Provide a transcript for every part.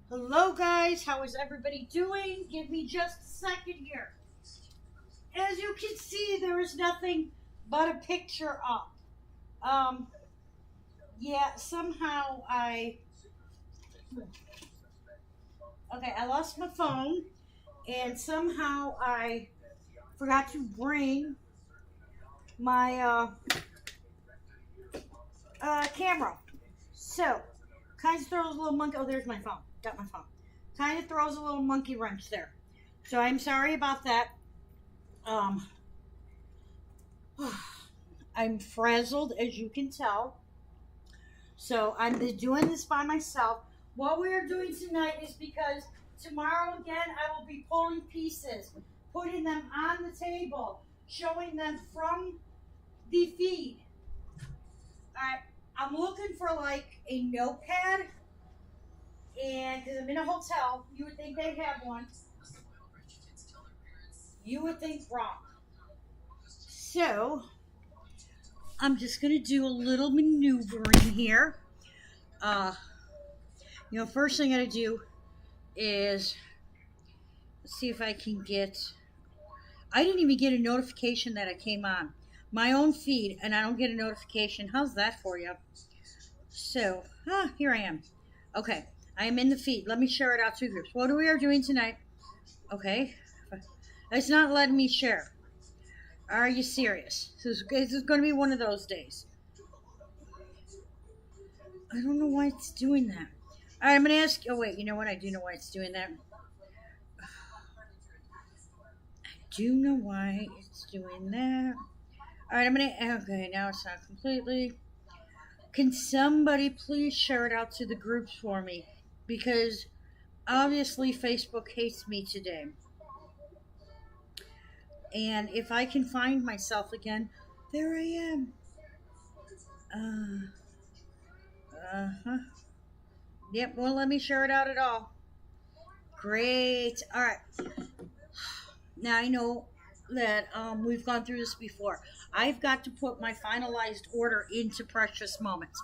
Hello guys, how is everybody doing? Give me just a second here. As you can see, there is nothing but a picture up. Yeah, somehow I lost my phone and somehow I forgot to bring my camera. So, kind of throws a little monkey. Oh, there's my phone. Got my phone. Kind of throws a little monkey wrench there. So I'm sorry about that. I'm frazzled, as you can tell. So I'm doing this by myself. What we are doing tonight is because tomorrow again I will be pulling pieces, putting them on the table, showing them from the feed. Alright, I'm looking for like a notepad, and because I'm in a hotel, you would think they'd have one. You would think wrong. So, I'm just going to do a little maneuvering here. First thing I got to do is see if I can get... I didn't even get a notification that I came on my own feed, and I don't get a notification. How's that for you? So, here I am. Okay, I am in the feed. Let me share it out to groups. What we are doing tonight? Okay, it's not letting me share. Are you serious? This is going to be one of those days. I don't know why it's doing that. All right, I'm going to ask... Oh, wait, you know what? I do know why it's doing that. I do know why it's doing that. All right, I'm going to... Okay, now it's not completely... Can somebody please share it out to the groups for me? Because obviously Facebook hates me today. And if I can find myself again, there I am. Yep, won't let me share it out at all. Great. All right. Now I know that we've gone through this before. I've got to put my finalized order into Precious Moments.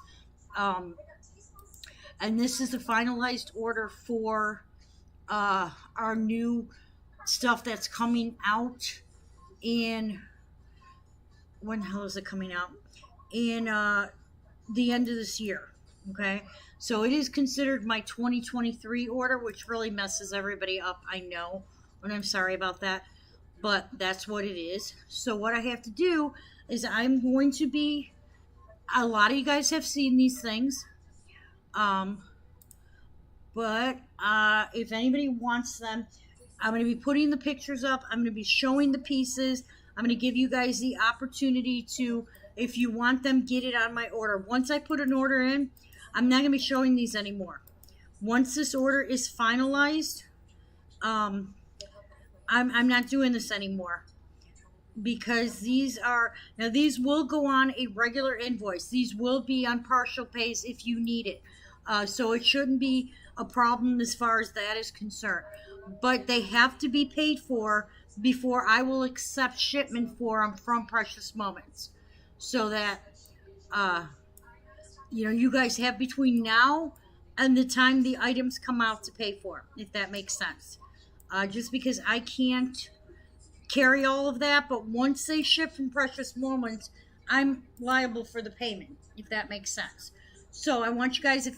And this is the finalized order for our new stuff that's coming out in... When the hell is it coming out? In the end of this year. Okay? So it is considered my 2023 order, which really messes everybody up, I know. And I'm sorry about that. But that's what it is. So what I have to do is I'm going to be... A lot of you guys have seen these things. But if anybody wants them, I'm going to be putting the pictures up. I'm going to be showing the pieces. I'm going to give you guys the opportunity to, if you want them, get it on my order. Once I put an order in, I'm not going to be showing these anymore. Once this order is finalized, I'm not doing this anymore. Because these will go on a regular invoice. These will be on partial pays if you need it. So it shouldn't be a problem as far as that is concerned. But they have to be paid for before I will accept shipment for them from Precious Moments. So that, you guys have between now and the time the items come out to pay for, if that makes sense. Just because I can't carry all of that, but once they ship from Precious Moments, I'm liable for the payment, if that makes sense. So I want you guys,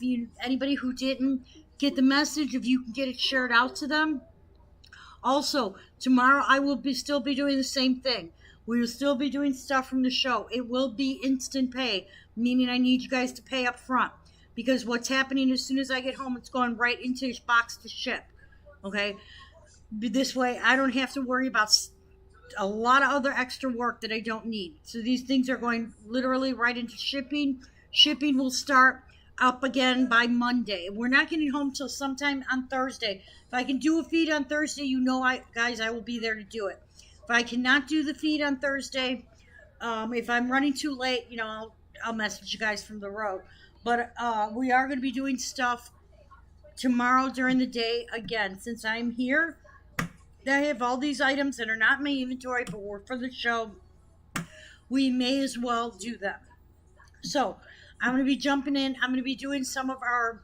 anybody who didn't get the message, if you can get it shared out to them. Also, tomorrow I will still be doing the same thing. We will still be doing stuff from the show. It will be instant pay, meaning I need you guys to pay up front. Because what's happening, as soon as I get home, it's going right into this box to ship. Okay? This way, I don't have to worry about a lot of other extra work that I don't need. So these things are going literally right into shipping. Shipping will start up again by Monday. We're not getting home till sometime on Thursday. If I can do a feed on Thursday, I will be there to do it. If I cannot do the feed on Thursday, if I'm running too late, I'll message you guys from the road. But we are going to be doing stuff tomorrow during the day again. Since I'm here, I have all these items that are not in my inventory but were for the show. We may as well do them. So I'm going to be jumping in. I'm going to be doing some of our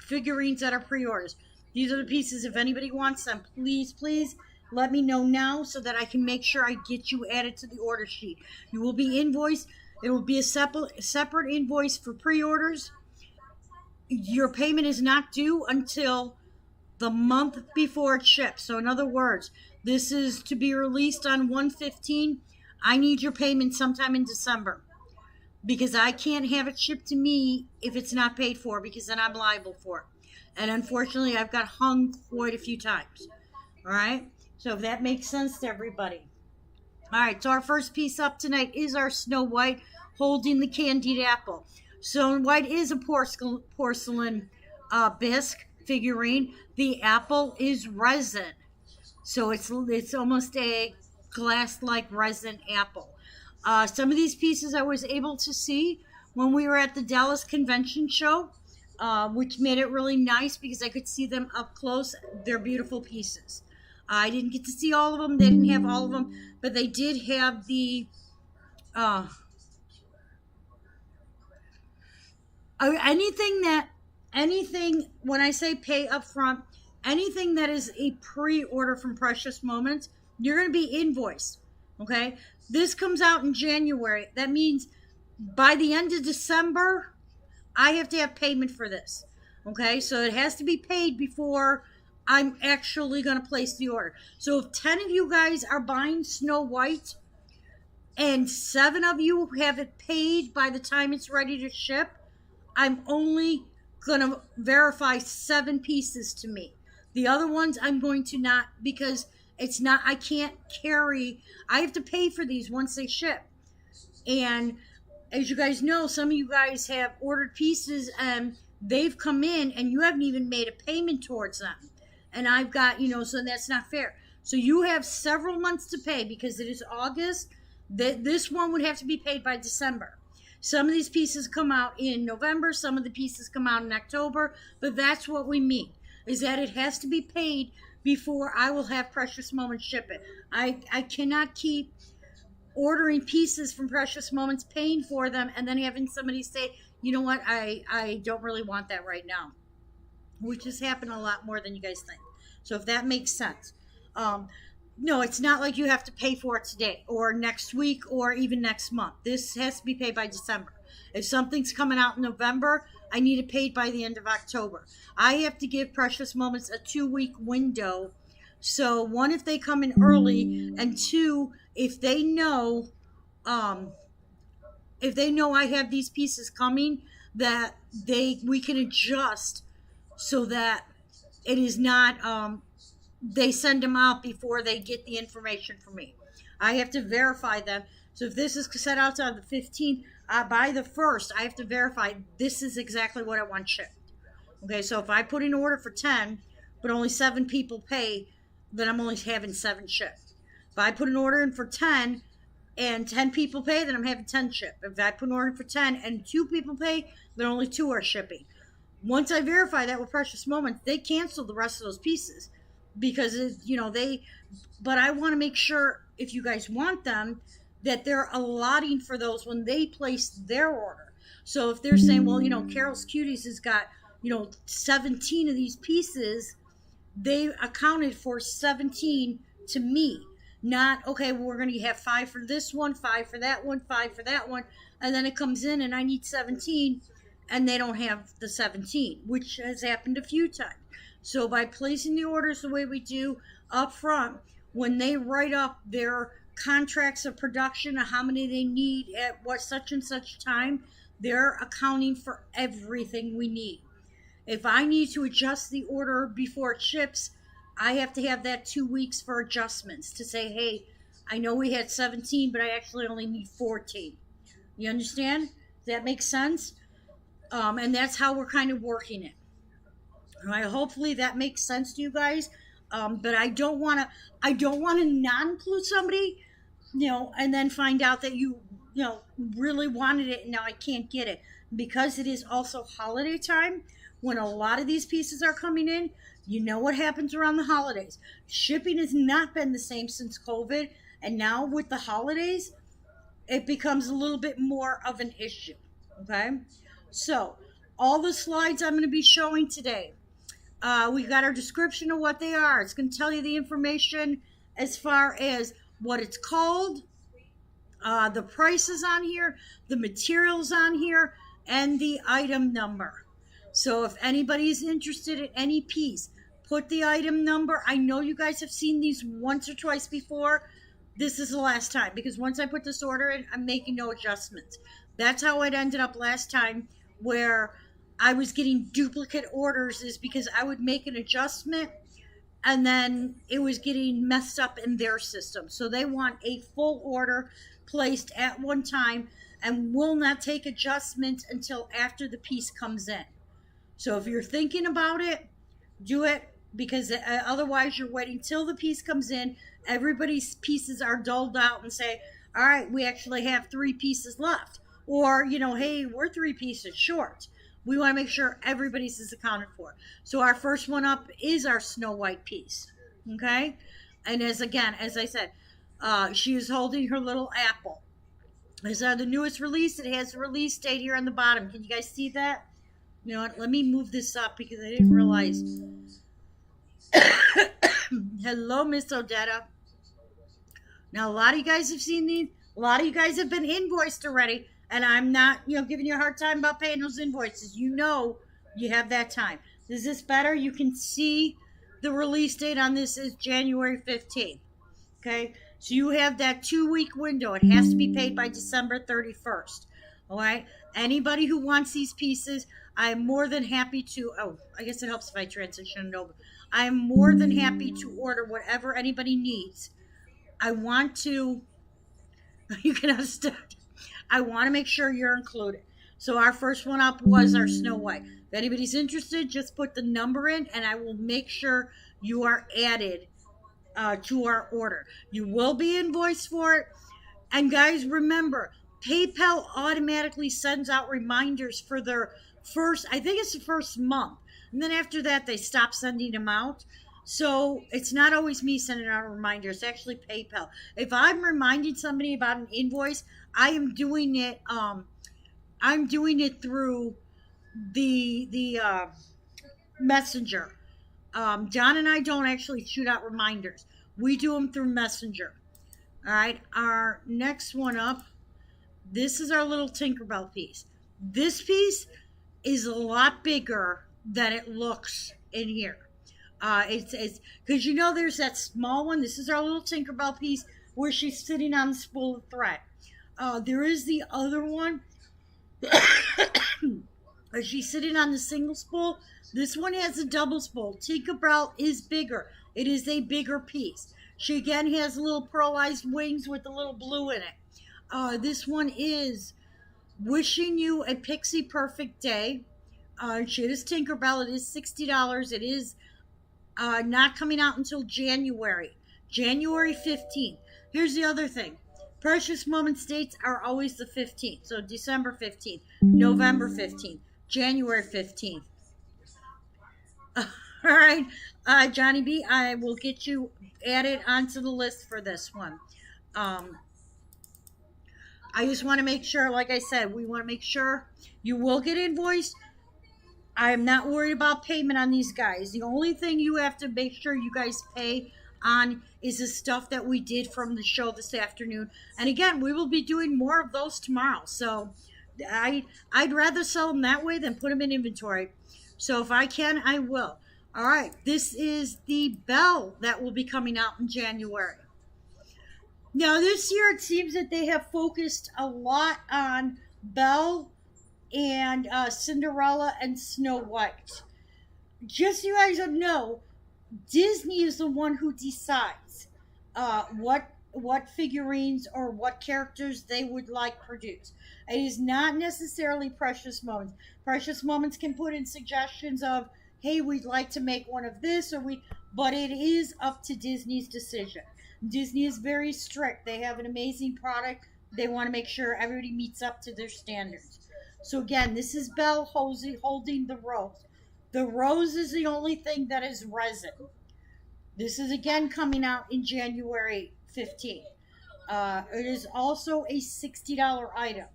figurines that are pre-orders. These are the pieces. If anybody wants them, please let me know now so that I can make sure I get you added to the order sheet. You will be invoiced. It will be a separate invoice for pre-orders. Your payment is not due until the month before it ships. So in other words, this is to be released on 1/15. I need your payment sometime in December, because I can't have it shipped to me if it's not paid for, because then I'm liable for it. And unfortunately, I've got hung quite a few times. All right? So if that makes sense to everybody. All right, so our first piece up tonight is our Snow White holding the candied apple. Snow White is a porcelain bisque figurine. The apple is resin. So it's almost a glass-like resin apple. Some of these pieces I was able to see when we were at the Dallas Convention Show, which made it really nice because I could see them up close. They're beautiful pieces. I didn't get to see all of them. They didn't have all of them, but they did have the anything, when I say pay up front, anything that is a pre-order from Precious Moments, you're going to be invoiced. Okay? This comes out in January. That means by the end of December, I have to have payment for this. Okay? So it has to be paid before I'm actually going to place the order. So if 10 of you guys are buying Snow White and 7 of you have it paid by the time it's ready to ship, I'm only going to verify 7 pieces to me. The other ones I'm going to not, because I can't carry, I have to pay for these once they ship. And as you guys know, some of you guys have ordered pieces and they've come in and you haven't even made a payment towards them. And I've got, so that's not fair. So you have several months to pay, because it is August. This one would have to be paid by December. Some of these pieces come out in November, some of the pieces come out in October, but that's what we mean, is that it has to be paid before I will have Precious Moments ship it. I cannot keep ordering pieces from Precious Moments, paying for them, and then having somebody say, you know what, I don't really want that right now, which has happened a lot more than you guys think. So if that makes sense. No, it's not like you have to pay for it today or next week or even next month. This has to be paid by December. If something's coming out in November, I need it paid by the end of October. I have to give Precious Moments a 2-week window. So 1, if they come in early, and 2, if they know I have these pieces coming, that we can adjust so that it is not they send them out before they get the information from me. I have to verify them. So if this is set out on the 15th, by the 1st, I have to verify this is exactly what I want shipped. Okay, so if I put an order for 10, but only 7 people pay, then I'm only having 7 shipped. If I put an order in for 10 and 10 people pay, then I'm having 10 shipped. If I put an order for 10 and 2 people pay, then only 2 are shipping. Once I verify that with Precious Moments, they cancel the rest of those pieces. Because, but I want to make sure, if you guys want them, that they're allotting for those when they place their order. So if they're saying, well, Carole's Cuties has got, 17 of these pieces, they accounted for 17 to me. Not, okay, well, we're going to have 5 for this one, 5 for that one, 5 for that one. And then it comes in and I need 17 and they don't have the 17, which has happened a few times. So by placing the orders the way we do up front, when they write up their contracts of production of how many they need at what such and such time, they're accounting for everything we need. If I need to adjust the order before it ships, I have to have that 2 weeks for adjustments to say, hey, I know we had 17, but I actually only need 14. You understand? Does that make sense? And that's how we're kind of working it. All right, hopefully that makes sense to you guys. But I don't want to not include somebody, and then find out that you really wanted it and now I can't get it, because it is also holiday time when a lot of these pieces are coming in. You know what happens around the holidays. Shipping has not been the same since COVID, and now with the holidays, it becomes a little bit more of an issue. Okay, so all the slides I'm going to be showing today, we've got our description of what they are. It's going to tell you the information as far as what it's called, the prices on here, the materials on here, and the item number. So if anybody's interested in any piece, put the item number. I know you guys have seen these once or twice before. This is the last time, because once I put this order in, I'm making no adjustments. That's how it ended up last time, where I was getting duplicate orders, is because I would make an adjustment and then it was getting messed up in their system. So they want a full order placed at one time and will not take adjustments until after the piece comes in. So if you're thinking about it, do it, because otherwise you're waiting till the piece comes in. Everybody's pieces are doled out and say, all right, we actually have 3 pieces left. Or, hey, we're 3 pieces short. We want to make sure everybody's is accounted for. So our first one up is our Snow White piece. Okay? And as I said, she is holding her little apple. This is the newest release. It has the release date here on the bottom. Can you guys see that? You know what? Let me move this up because I didn't realize. Hello, Miss Odetta. Now, a lot of you guys have seen these. A lot of you guys have been invoiced already. And I'm not, giving you a hard time about paying those invoices. You have that time. Is this better? You can see the release date on this is January 15th. Okay? So you have that 2-week window. It has to be paid by December 31st. All right? Anybody who wants these pieces, I'm more than happy to, I guess it helps if I transition it over. I'm more than happy to order whatever anybody needs. I want to, you can understand. I want to make sure you're included. So our first one up was our Snow White. If anybody's interested, just put the number in and I will make sure you are added to our order. You will be invoiced for it. And guys, remember, PayPal automatically sends out reminders for their first, I think it's the first month. And then after that, they stop sending them out. So it's not always me sending out a reminder. It's actually PayPal. If I'm reminding somebody about an invoice, I am doing it. I'm doing it through the Messenger. John and I don't actually shoot out reminders. We do them through Messenger. All right. Our next one up. This is our little Tinkerbell piece. This piece is a lot bigger than it looks in here. It's because there's that small one. This is our little Tinkerbell piece where she's sitting on the spool of thread. There is the other one. She's sitting on the single spool. This one has a double spool. Tinkerbell is bigger. It is a bigger piece. She again has little pearlized wings with a little blue in it. This one is Wishing You a Pixie Perfect Day. It is Tinkerbell. It is $60. It is not coming out until January 15th. Here's the other thing. Precious Moments dates are always the 15th. So December 15th, November 15th, January 15th. All right, Johnny B, I will get you added onto the list for this one. I just want to make sure, like I said, we want to make sure you will get invoiced. I'm not worried about payment on these guys. The only thing you have to make sure you guys pay on is the stuff that we did from the show this afternoon. And again, we will be doing more of those tomorrow. So I'd rather sell them that way than put them in inventory. So if I can, I will. All right, this is the bell that will be coming out in January. Now this year it seems that they have focused a lot on Belle and Cinderella and Snow White. Just so you guys don't know, Disney is the one who decides what figurines or what characters they would like produced. It is not necessarily Precious Moments. Precious Moments can put in suggestions of, hey, we'd like to make one of this, but it is up to Disney's decision. Disney is very strict. They have an amazing product. They want to make sure everybody meets up to their standards. So again, this is Belle holding the rose. The rose is the only thing that is resin. This is again coming out in January 15th. It is also a $60 item.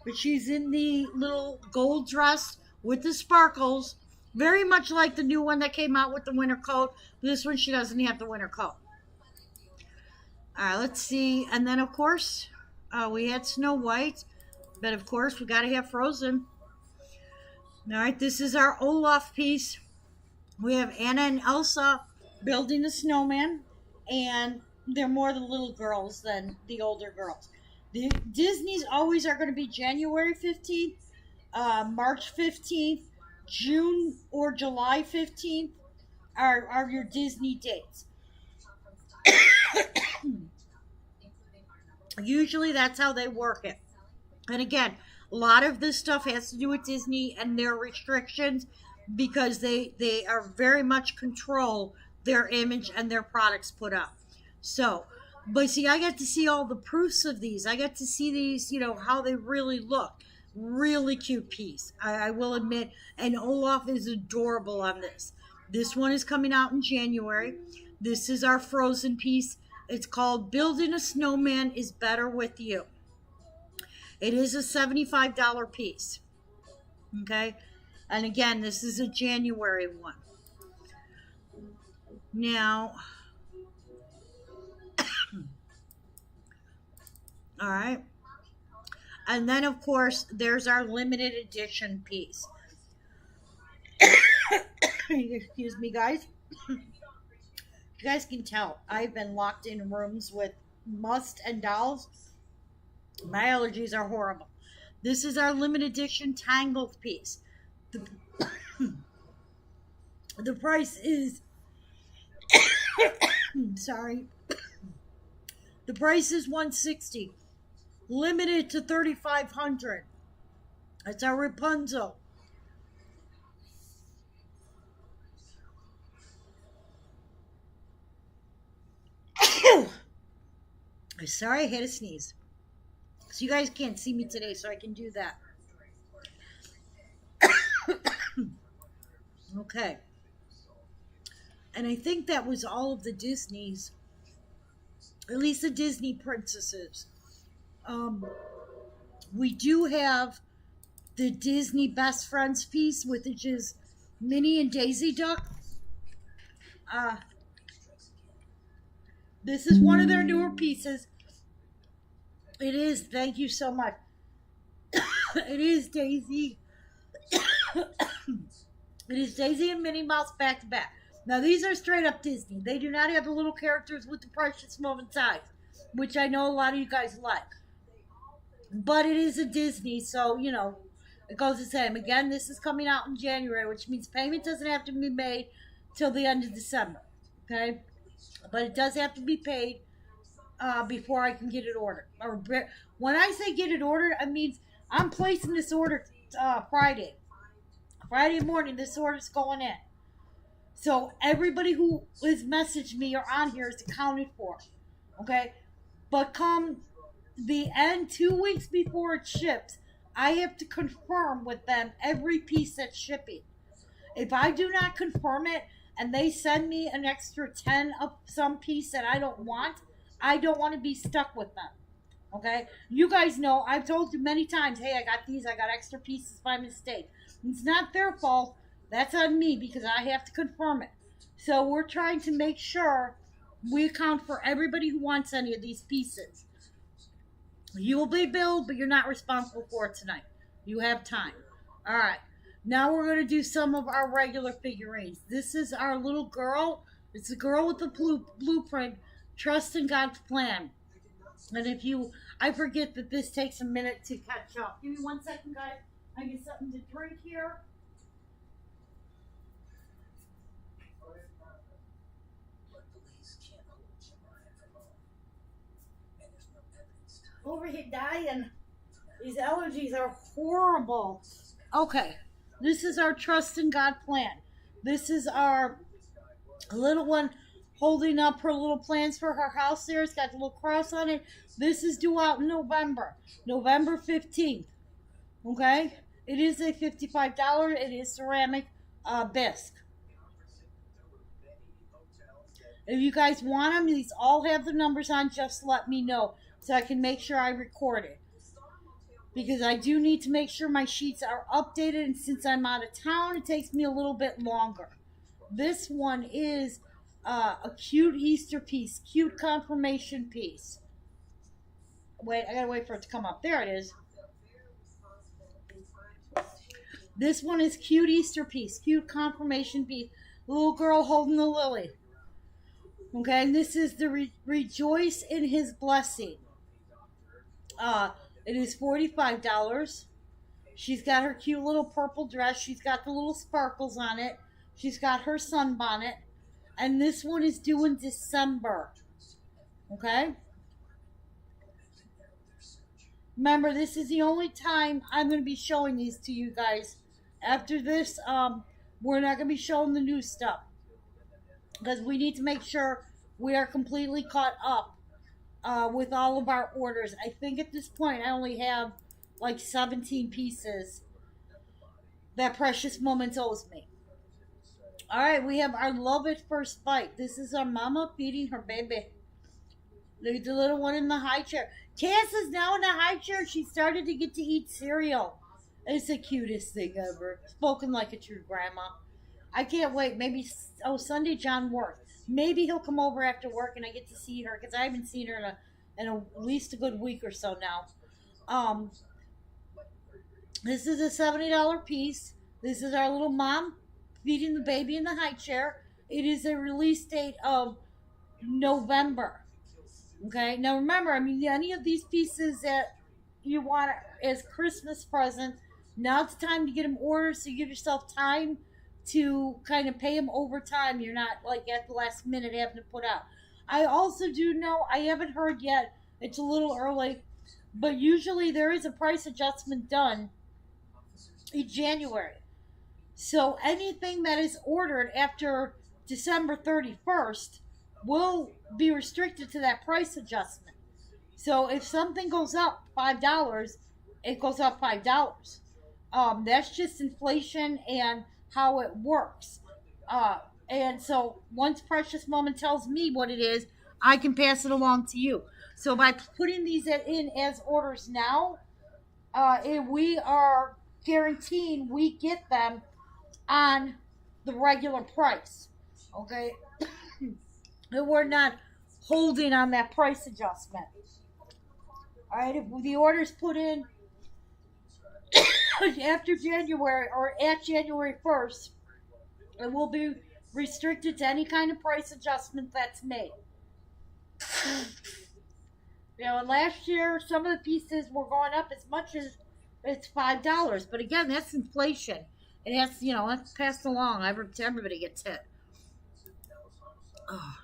But she's in the little gold dress with the sparkles, very much like the new one that came out with the winter coat. This one, she doesn't have the winter coat. All right, let's see. And then, of course, we had Snow White. But, of course, we got to have Frozen. All right, this is our Olaf piece. We have Anna and Elsa building the snowman. And they're more the little girls than the older girls. The Disney's always are going to be January 15th, March 15th, June or July 15th are your Disney dates. Usually that's how they work it. And again, a lot of this stuff has to do with Disney and their restrictions because they are very much control their image and their products put out. So, but see, I got to see all the proofs of these. I got to see these, how they really look. Really cute piece, I will admit. And Olaf is adorable on this. This one is coming out in January. This is our Frozen piece. It's called Building a Snowman is Better With You. It is a $75 piece. Okay? And again, this is a January one. Now, all right. And then, of course, there's our limited edition piece. Excuse me, guys. You guys can tell I've been locked in rooms with must and dolls. My allergies are horrible. This is our limited edition Tangled piece. The price is sorry. The price is $160. Limited to $3,500. That's our Rapunzel. Sorry, I had a sneeze. So you guys can't see me today, so I can do that. Okay. And I think that was all of the Disneys. At least the Disney princesses. We do have the Disney Best Friends piece, which is Minnie and Daisy Duck. This is one of their newer pieces. It is, thank you so much. It is Daisy. It is Daisy and Minnie Mouse back to back. Now, these are straight up Disney. They do not have the little characters with the precious moment eyes, which I know a lot of you guys like. But it is a Disney, so, it goes the same. Again, this is coming out in January, which means payment doesn't have to be made till the end of December. Okay? But it does have to be paid before I can get it ordered. Or when I say get it ordered, it means I'm placing this order Friday. Friday morning, this order's going in. So everybody who has messaged me or on here is accounted for. Okay? But come the end, 2 weeks before it ships, I have to confirm with them every piece that's shipping. If I do not confirm it and they send me an extra 10 of some piece that I don't want to be stuck with them. Okay? You guys know, I've told you many times, hey, I got extra pieces by mistake. It's not their fault. That's on me because I have to confirm it. So we're trying to make sure we account for everybody who wants any of these pieces. You will be billed, but you're not responsible for it tonight. You have time. All right. Now we're going to do some of our regular figurines. This is our little girl. It's a girl with the blueprint. Trust in God's plan. And I forget that this takes a minute to catch up. Give me 1 second, guys. I get something to drink here. Over here dying. These allergies are horrible. Okay. This is our Trust in God plan. This is our A little one holding up her little plans for her house there. It's got the little cross on it. This is due out in November. November 15th. Okay? It is a $55. It is ceramic bisque. If you guys want them, these all have the numbers on. Just let me know so I can make sure I record it. Because I do need to make sure my sheets are updated. And since I'm out of town, it takes me a little bit longer. This one is a cute Easter piece. Cute confirmation piece. Wait, I gotta wait for it to come up. There it is. This one is cute Easter piece. Cute confirmation piece. Little girl holding the lily. Okay, and this is the Rejoice in His Blessing. It is $45. She's got her cute little purple dress. She's got the little sparkles on it. She's got her sunbonnet. And this one is due in December. Okay? Remember, this is the only time I'm going to be showing these to you guys. After this, we're not going to be showing the new stuff. Because we need to make sure we are completely caught up with all of our orders. I think at this point I only have like 17 pieces that Precious Moments owes me. Alright, we have our Love at First Bite. This is our mama feeding her baby. Look at the little one in the high chair. Cass is now in the high chair. She started to get to eat cereal. It's the cutest thing ever. Spoken like a true grandma. I can't wait. Maybe, Sunday John works. Maybe he'll come over after work and I get to see her because I haven't seen her in at least a good week or so now. This is a $70 piece. This is our little mom feeding the baby in the high chair. It is a release date of November. Okay, now remember, I mean, any of these pieces that you want as Christmas presents, now's the time to get them ordered so you give yourself time to kind of pay them over time. You're not like at the last minute having to put out. I also do know, I haven't heard yet, it's a little early, but usually there is a price adjustment done in January. So anything that is ordered after December 31st will be restricted to that price adjustment. So if something goes up $5, it goes up $5. That's just inflation and how it works. And so once Precious Moment tells me what it is, I can pass it along to you. So by putting these in as orders now, we are guaranteeing we get them on the regular price. Okay? And we're not holding on that price adjustment. Alright, if the order's put in after January or at January 1st, it will be restricted to any kind of price adjustment that's made. You know, and last year some of the pieces were going up as much as it's $5. But again, that's inflation. It has, that's passed along. Everybody gets hit. Oh.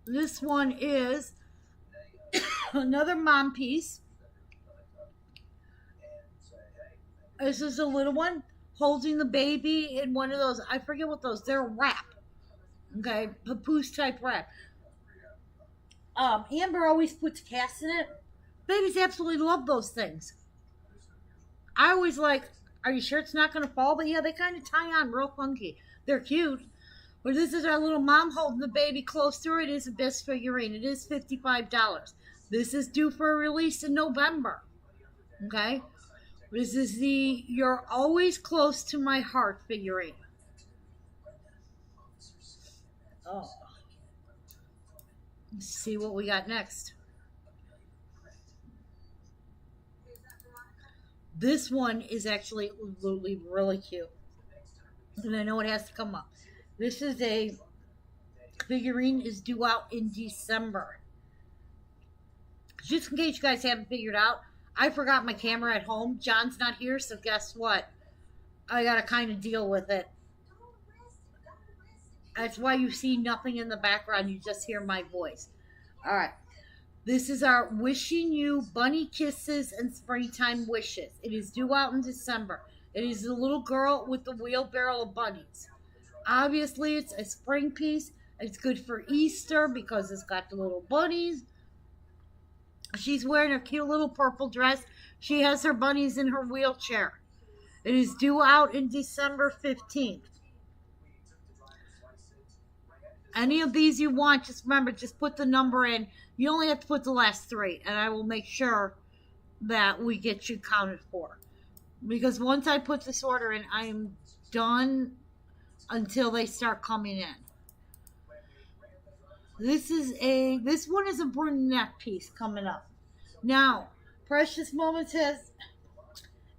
This one is another mom piece. This is a little one holding the baby in one of those, I forget what those, they're wrap. Okay, papoose type wrap. Amber always puts Cass in it. Babies absolutely love those things. I always like, are you sure it's not going to fall? But yeah, they kind of tie on real funky. They're cute. But this is our little mom holding the baby close to her. It is a bisque figurine. It is $55. This is due for a release in November. Okay? This is the You're Always Close to My Heart figurine. Oh. Let's see what we got next. This one is actually really cute. And I know it has to come up. This is a figurine is due out in December. Just in case you guys haven't figured out, I forgot my camera at home. John's not here, so guess what? I gotta kind of deal with it. That's why you see nothing in the background. You just hear my voice. All right. This is our Wishing You Bunny Kisses and Springtime Wishes. It is due out in December. It is the little girl with the wheelbarrow of bunnies. Obviously, it's a spring piece. It's good for Easter because it's got the little bunnies. She's wearing a cute little purple dress. She has her bunnies in her wheelchair. It is due out in December 15th. Any of these you want, just remember, just put the number in. You only have to put the last three, and I will make sure that we get you counted for. Because once I put this order in, I am done until they start coming in. This one is a brunette piece coming up. Now, Precious Moments has,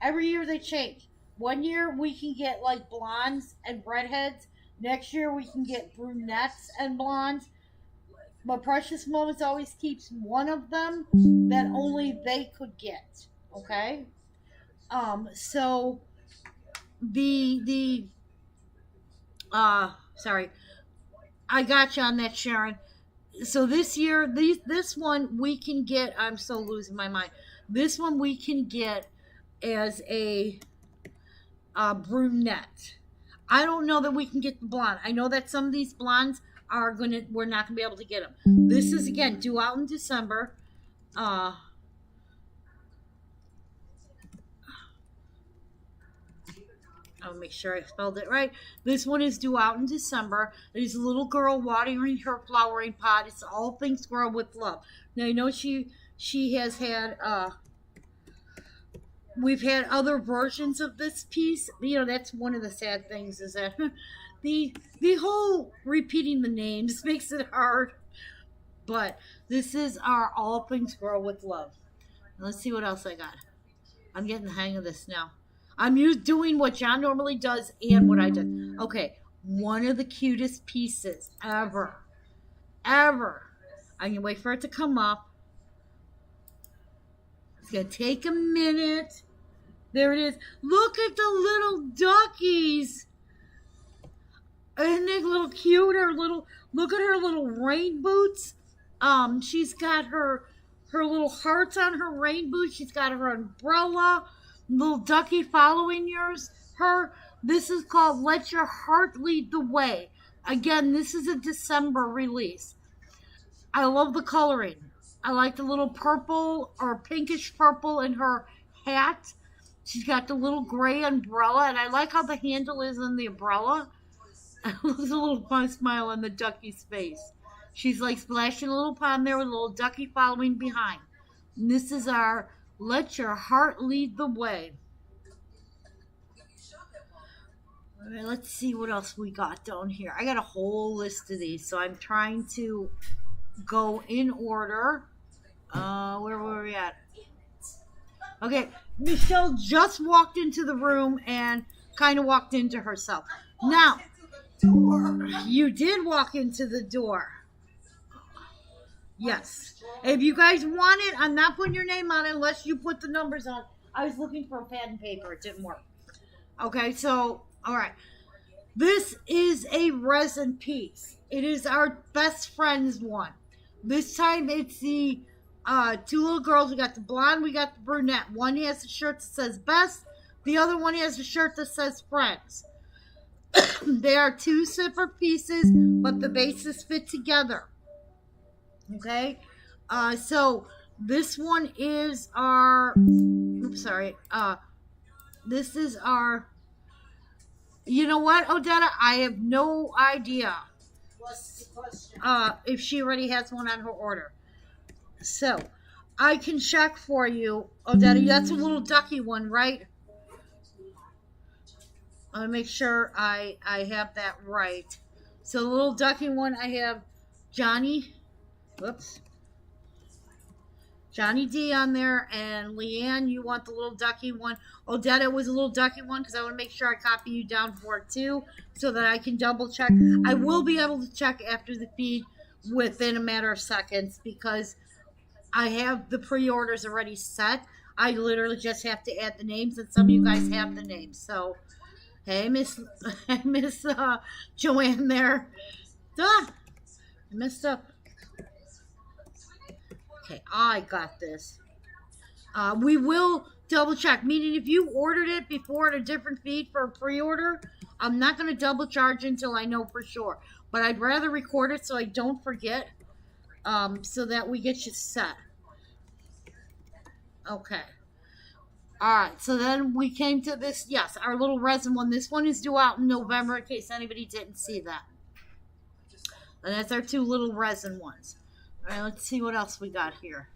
every year they change. One year we can get like blondes and redheads. Next year we can get brunettes and blondes. But Precious Moments always keeps one of them that only they could get. Okay? So sorry. I got you on that, Sharon. So this year, this one we can get, I'm so losing my mind. This one we can get as a brunette. I don't know that we can get the blonde. I know that some of these blondes we're not gonna be able to get them. This is again due out in December. I'll make sure I spelled it right. This one is due out in December. There's a little girl watering her flowering pot. It's all things grow with love. Now I know she has had we've had other versions of this piece. You know, that's one of the sad things is that the whole repeating the names makes it hard. But this is our All Things Grow with Love. Let's see what else I got. I'm getting the hang of this now. I'm doing what John normally does and what I did. Okay, one of the cutest pieces ever. Ever. I can wait for it to come up. It's going to take a minute. There it is. Look at the little duckies. Isn't they a little cute? Look at her little rain boots. She's got her little hearts on her rain boots. She's got her umbrella. Little ducky following her. This is called Let Your Heart Lead the Way. Again, this is a December release. I love the coloring. I like the little purple or pinkish purple in her hat. She's got the little gray umbrella, and I like how the handle is on the umbrella. There's a little fun smile on the ducky's face. She's like splashing a little pond there with a little ducky following behind. And this is our Let Your Heart Lead the Way. All right, let's see what else we got down here. I got a whole list of these, so I'm trying to go in order. Where were we at? Okay, Michelle just walked into the room and kind of walked into herself. Now, you did walk into the door. Yes. If you guys want it, I'm not putting your name on it unless you put the numbers on. I was looking for a pad and paper. It didn't work. Okay, so, all right. This is a resin piece. It is our best friend's one. This time it's the two little girls. We got the blonde, we got the brunette. One has a shirt that says best. The other one has a shirt that says friends. They are two separate pieces, but the bases fit together. Okay? So this one is our, this is our, you know what, Odetta? I have no idea if she already has one on her order. So, I can check for you. Odetta, that's a little ducky one, right? I'll make sure I have that right. So, the little ducky one, I have Johnny D on there, and Leanne, you want the little ducky one. Odetta was a little ducky one because I want to make sure I copy you down for it too so that I can double check. I will be able to check after the feed within a matter of seconds because I have the pre-orders already set. I literally just have to add the names, and some of you guys have the names. So, hey, Miss Joanne there. I messed up. Okay, I got this. We will double check. Meaning if you ordered it before in a different feed for a pre-order, I'm not going to double charge until I know for sure. But I'd rather record it so I don't forget, so that we get you set. Okay. All right, so then we came to this, yes, our little resin one. This one is due out in November, in case anybody didn't see that. And that's our 2 little resin ones. All right, let's see what else we got here.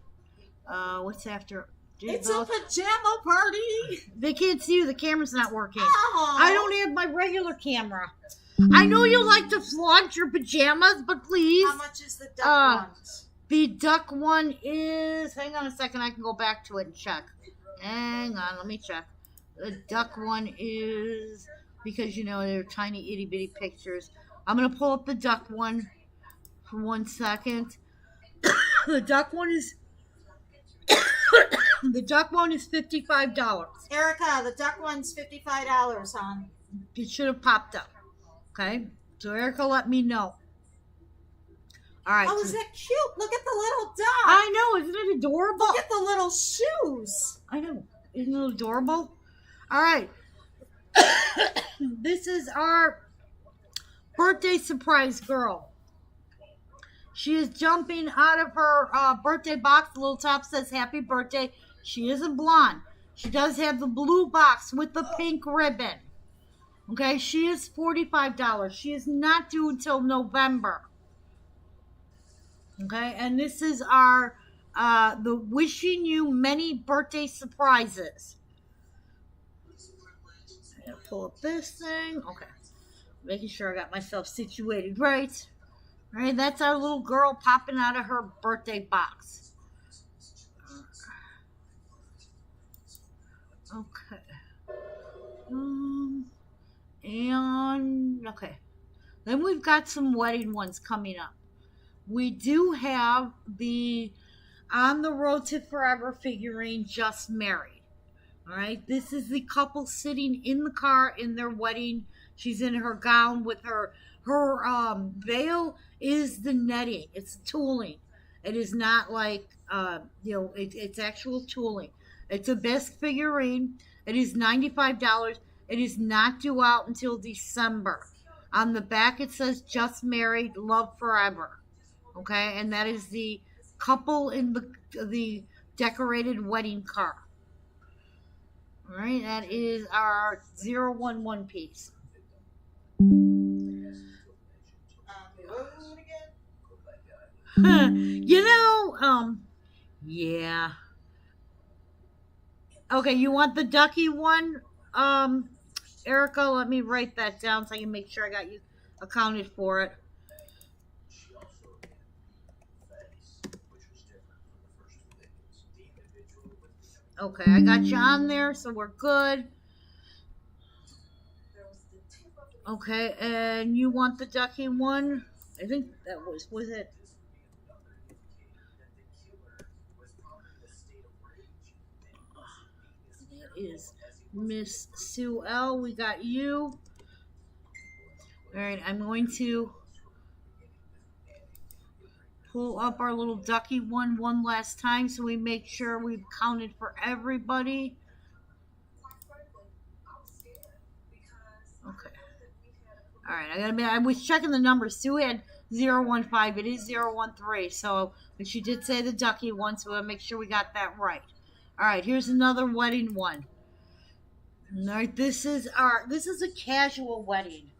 What's after? It's a pajama party. They can't see you. The camera's not working. Aww. I don't have my regular camera. I know you like to flaunt your pajamas, but please. How much is the duck one? The duck one is... Hang on a second. I can go back to it and check. Hang on. Let me check. The duck one is... Because, you know, they're tiny itty-bitty pictures. I'm going to pull up the duck one for 1 second. The duck one is... The duck one is $55. Erica, the duck one's $55, hon. It should have popped up. Okay? So Erica let me know. All right. Oh, is that cute? Look at the little duck. I know. Isn't it adorable? Look at the little shoes. I know. Isn't it adorable? All right. This is our birthday surprise girl. She is jumping out of her birthday box. The little top says happy birthday. She isn't blonde. She does have the blue box with the pink ribbon. Okay, she is $45. She is not due until November. Okay, and this is our the wishing you many birthday surprises. I'm gonna pull up this thing. Okay, making sure I got myself situated right. All right, that's our little girl popping out of her birthday box. Okay. And okay. Then we've got some wedding ones coming up. We do have the On the Road to Forever figurine Just Married. All right. This is the couple sitting in the car in their wedding. She's in her gown with her veil is the netting. It's tooling. It is not like it's actual tooling. It's a best figurine. It is $95. It is not due out until December. On the back it says Just Married, Love Forever. Okay, and that is the couple in the decorated wedding car. All right, that is our 011 piece. Yeah. Okay, you want the ducky one? Erica, let me write that down so I can make sure I got you accounted for it. Okay, I got you on there, so we're good. Okay, and you want the ducky one? I think that was it? That is Miss Sue L. We got you. All right, I'm going to pull up our little ducky one last time so we make sure we've counted for everybody. Okay. All right, I was checking the numbers. Sue had 015. It is 013. So, but she did say the ducky one, so we'll make sure we got that right. All right, here's another wedding one. All right, this is a casual wedding,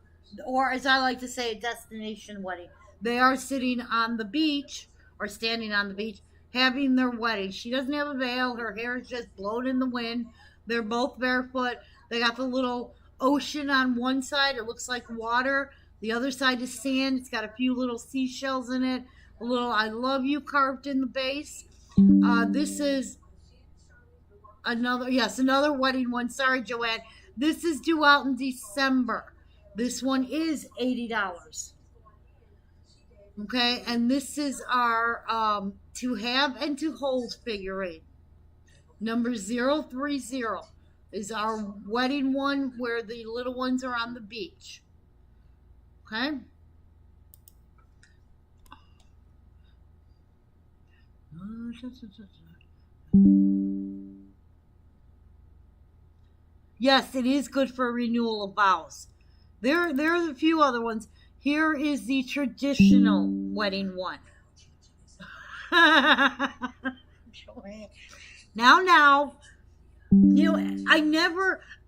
or as I like to say, a destination wedding. They are sitting on the beach or standing on the beach having their wedding. She doesn't have a veil. Her hair is just blown in the wind. They're both barefoot. They got the little ocean on one side. It looks like water. The other side is sand. It's got a few little seashells in it. A little I love you carved in the base. This is another wedding one. Sorry, Joanne. This is due out in December. This one is $80. Okay, and this is our to have and to hold figurine. Number 030 is our wedding one where the little ones are on the beach. Okay. Yes, it is good for renewal of vows. There's a few other ones. Here is the traditional wedding one. Now, you know,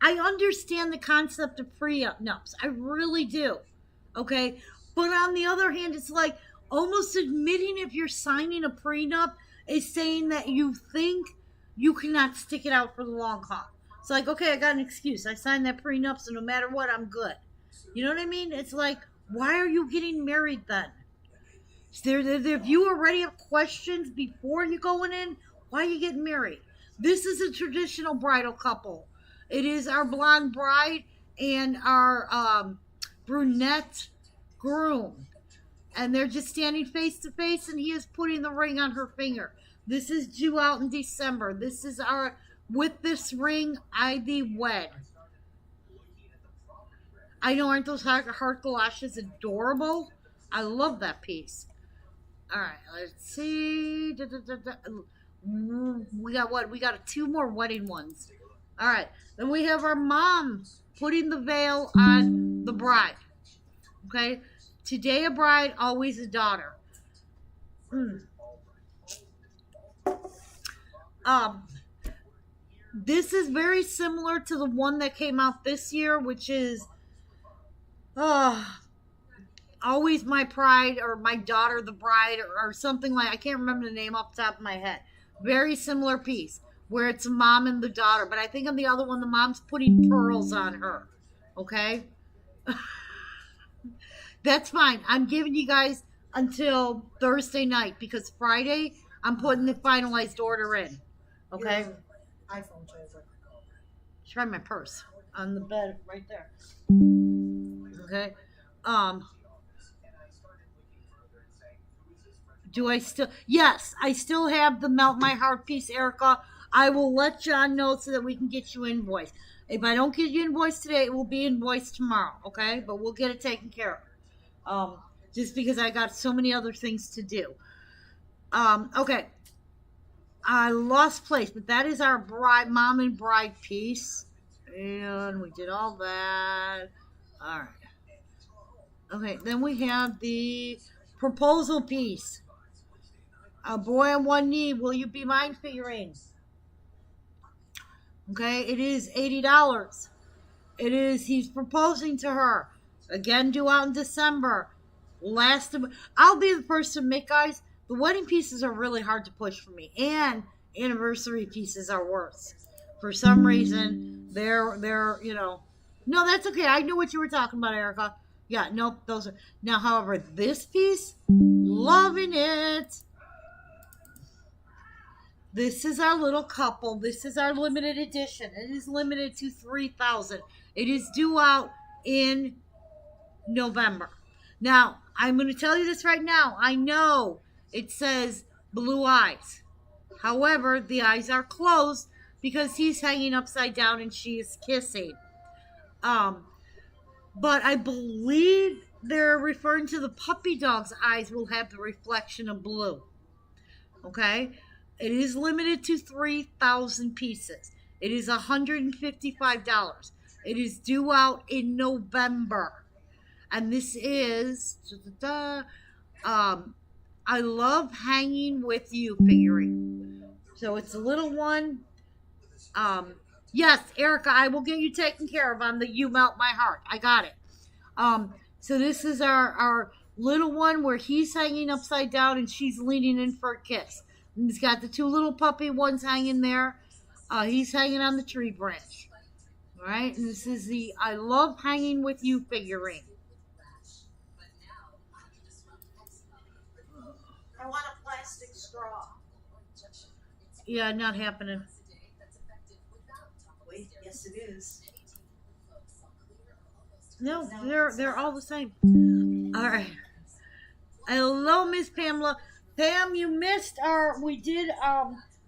I understand the concept of prenups. I really do. Okay? But on the other hand, it's like almost admitting if you're signing a prenup is saying that you think you cannot stick it out for the long haul. It's like, okay, I got an excuse. I signed that prenup, so no matter what, I'm good. You know what I mean? It's like, why are you getting married then? If you already have questions before you going in, why are you getting married? This is a traditional bridal couple. It is our blonde bride and our brunette groom. And they're just standing face to face, and he is putting the ring on her finger. This is due out in December. This is our, with this ring, I thee wed. I know, aren't those heart galoshes adorable? I love that piece. All right, let's see. We got what? We got two more wedding ones. All right, then we have our mom putting the veil on the bride. Okay, today a bride, always a daughter. This is very similar to the one that came out this year, which is always my pride, or my daughter the bride, or something like, I can't remember the name off the top of my head. Very similar piece where it's a mom and the daughter, but I think on the other one the mom's putting pearls on her. Okay. That's fine. I'm giving you guys until Thursday night, because Friday I'm putting the finalized order in. Okay. Your iPhone charger. Try my purse on the bed right there. Okay. Do I still? Yes, I still have the Melt My Heart piece, Erica. I will let John know so that we can get you invoiced. If I don't get you invoiced today, it will be invoiced tomorrow, okay? But we'll get it taken care of. Just because I got so many other things to do. Okay. I lost place, but that is our bride, mom and bride piece. And we did all that. All right. Okay, then we have the proposal piece. A boy on one knee, will you be mine figurine? Okay, it is $80. It is, he's proposing to her. Again, due out in December. I'll be the first to admit, guys, the wedding pieces are really hard to push for me. And anniversary pieces are worse. For some reason, they're, you know. No, that's okay. I knew what you were talking about, Erica. Yeah, nope, those are. Now, however, this piece, loving it. This is our little couple. This is our limited edition. It is limited to 3,000. It is due out in November. Now, I'm going to tell you this right now. I know it says blue eyes. However, the eyes are closed because he's hanging upside down and she is kissing. But I believe they're referring to the puppy dog's eyes will have the reflection of blue. Okay? It is limited to 3,000 pieces. It is $155. It is due out in November. And this is, I love hanging with you figurine. So it's a little one. Yes, Erica, I will get you taken care of on the You Melt My Heart. I got it. So this is our little one where he's hanging upside down and she's leaning in for a kiss. And he's got the two little puppy ones hanging there. He's hanging on the tree branch. All right, and this is the I Love Hanging With You figurine. I want a plastic straw. Yeah, not happening. Wait, yes it is. No, they're all the same. All right. Hello, Miss Pamela. Pam, you missed we did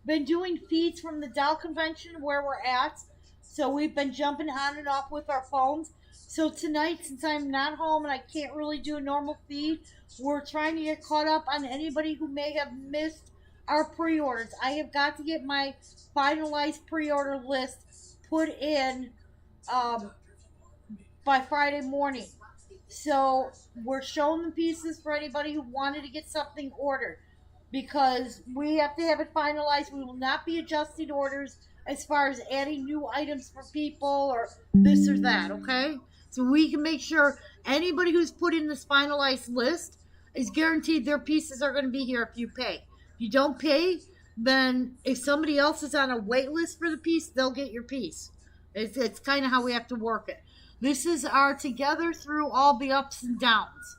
been doing feeds from the Doll Convention where we're at. So we've been jumping on and off with our phones. So tonight, since I'm not home and I can't really do a normal feed, we're trying to get caught up on anybody who may have missed our pre-orders. I have got to get my finalized pre-order list put in by Friday morning. So we're showing the pieces for anybody who wanted to get something ordered, because we have to have it finalized. We will not be adjusting orders as far as adding new items for people or this or that, okay? So we can make sure anybody who's put in this finalized list is guaranteed their pieces are going to be here if you pay. If you don't pay, then if somebody else is on a wait list for the piece, they'll get your piece. It's kind of how we have to work it. This is our together through all the ups and downs.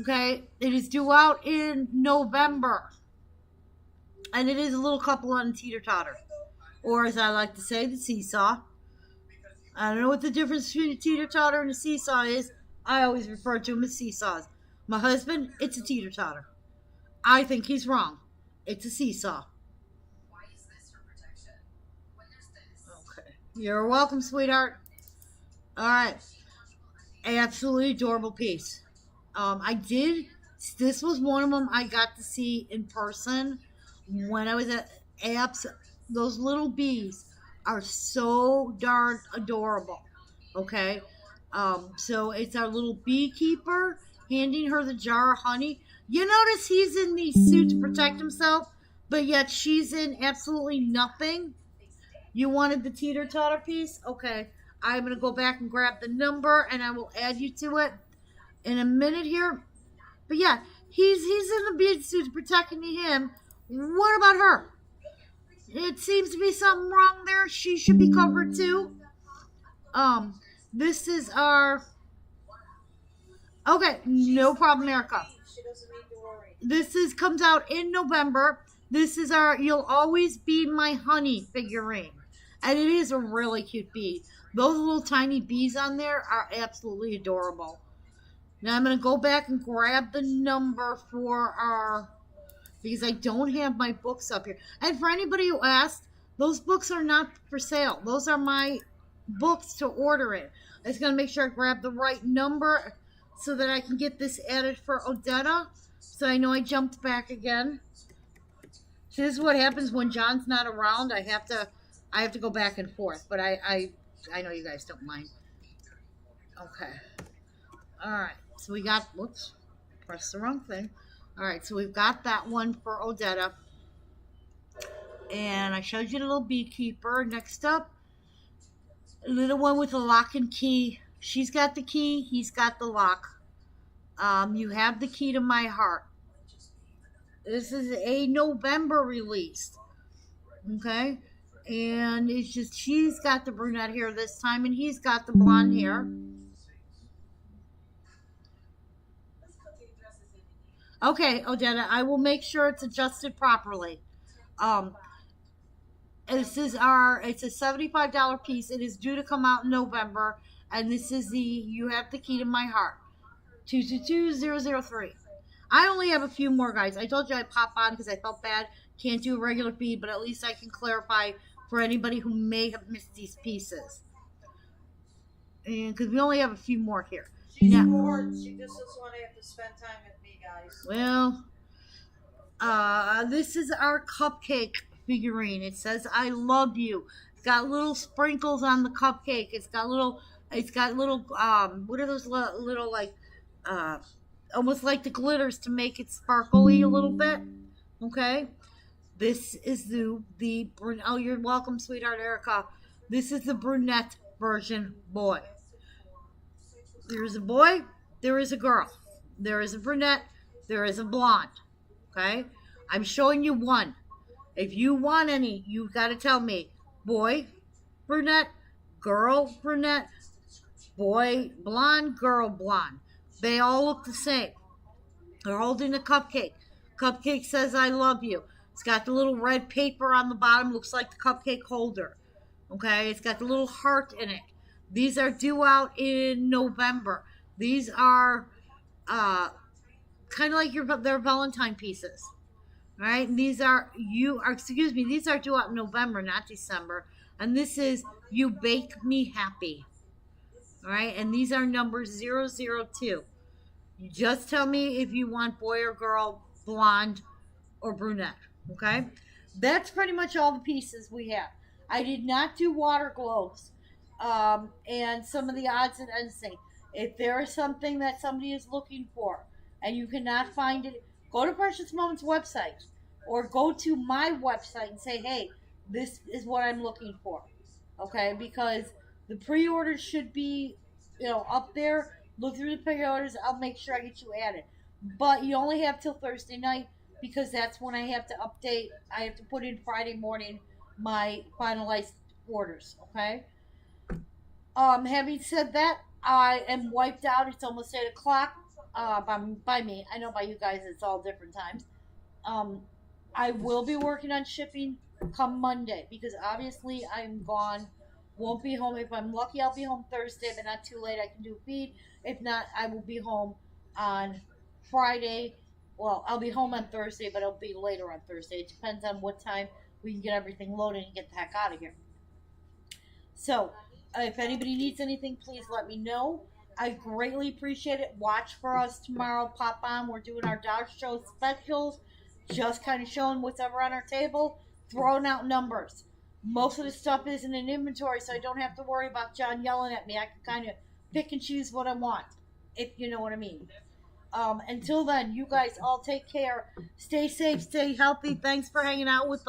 Okay, it is due out in November. And it is a little couple on a teeter-totter. Or as I like to say, the seesaw. I don't know what the difference between a teeter-totter and a seesaw is. I always refer to them as seesaws. My husband, it's a teeter-totter. I think he's wrong. It's a seesaw. Okay. You're welcome, sweetheart. Alright. Absolutely adorable piece. This was one of them I got to see in person when I was at Apps. Those little bees are so darn adorable. Okay? So it's our little beekeeper handing her the jar of honey. You notice he's in the suit to protect himself, but yet she's in absolutely nothing. You wanted the teeter-totter piece? Okay. I'm going to go back and grab the number, and I will add you to it in a minute here. But yeah, he's in the bee suit protecting him. What about her? It seems to be something wrong there. She should be covered too. This is our... Okay, no problem, Erica. She doesn't need to worry. This comes out in November. This is our You'll Always Be My Honey figurine. And it is a really cute bee. Those little tiny bees on there are absolutely adorable. Now I'm going to go back and grab the number for our... because I don't have my books up here. And for anybody who asked, those books are not for sale. Those are my books to order in. I just got to make sure I grab the right number so that I can get this added for Odetta. So I know I jumped back again. So this is what happens when John's not around. I have to go back and forth. But I know you guys don't mind. Okay. Alright. So we got... whoops. Pressed the wrong thing. Alright, so we've got that one for Odetta. And I showed you the little beekeeper. Next up, a little one with a lock and key. She's got the key, he's got the lock. You have the key to my heart. This is a November release. Okay? And it's just, she's got the brunette hair this time, and he's got the blonde hair. Okay, Odetta, I will make sure it's adjusted properly. It's a $75 piece. It is due to come out in November, and this is You Have the Key to My Heart, 222003. I only have a few more, guys. I told you I'd pop on because I felt bad. Can't do a regular feed, but at least I can clarify for anybody who may have missed these pieces. And because we only have a few more here. She's Now, bored. She just doesn't want to have to spend time with me, guys. well, this is our cupcake figurine. It says "I love you." It's got little sprinkles on the cupcake. It's got little. What are those little like? Almost like the glitters to make it sparkly a little bit. Okay. This is the oh, you're welcome, sweetheart Erica. This is the brunette version boy. There is a boy, there is a girl. There is a brunette, there is a blonde. Okay? I'm showing you one. If you want any, you've got to tell me. Boy, brunette, girl, brunette, boy, blonde, girl, blonde. They all look the same. They're holding a cupcake. Cupcake says, "I love you." It's got the little red paper on the bottom. Looks like the cupcake holder. Okay? It's got the little heart in it. These are due out in November. These are kind of like their Valentine pieces. All right? And these are these are due out in November, not December. And this is You Bake Me Happy. All right? And these are numbers 002. You just tell me if you want boy or girl, blonde or brunette. Okay? That's pretty much all the pieces we have. I did not do water globes. and some of the odds and ends thing. If there is something that somebody is looking for and you cannot find it, go to Precious Moments website or go to my website and say, hey, this is what I'm looking for. Okay, because the pre-orders should be, up there. Look through the pre-orders. I'll make sure I get you added. But you only have till Thursday night because that's when I have to update. I have to put in Friday morning my finalized orders. Okay. Having said that, I am wiped out. It's almost 8 o'clock. By me, I know by you guys it's all different times. Um, I will be working on shipping come Monday because obviously I'm gone. Won't be home. If I'm lucky, I'll be home Thursday, but not too late. I can do feed. If not, I will be home on Friday. Well, I'll be home on Thursday, but it'll be later on Thursday. It depends on what time we can get everything loaded and get the heck out of here. So, if anybody needs anything, please let me know. I greatly appreciate it. Watch for us tomorrow. Pop on. We're doing our Dodge Show specials. Just kind of showing what's ever on our table. Throwing out numbers. Most of the stuff isn't in inventory, so I don't have to worry about John yelling at me. I can kind of pick and choose what I want, if you know what I mean. Until then, you guys all take care. Stay safe. Stay healthy. Thanks for hanging out with us.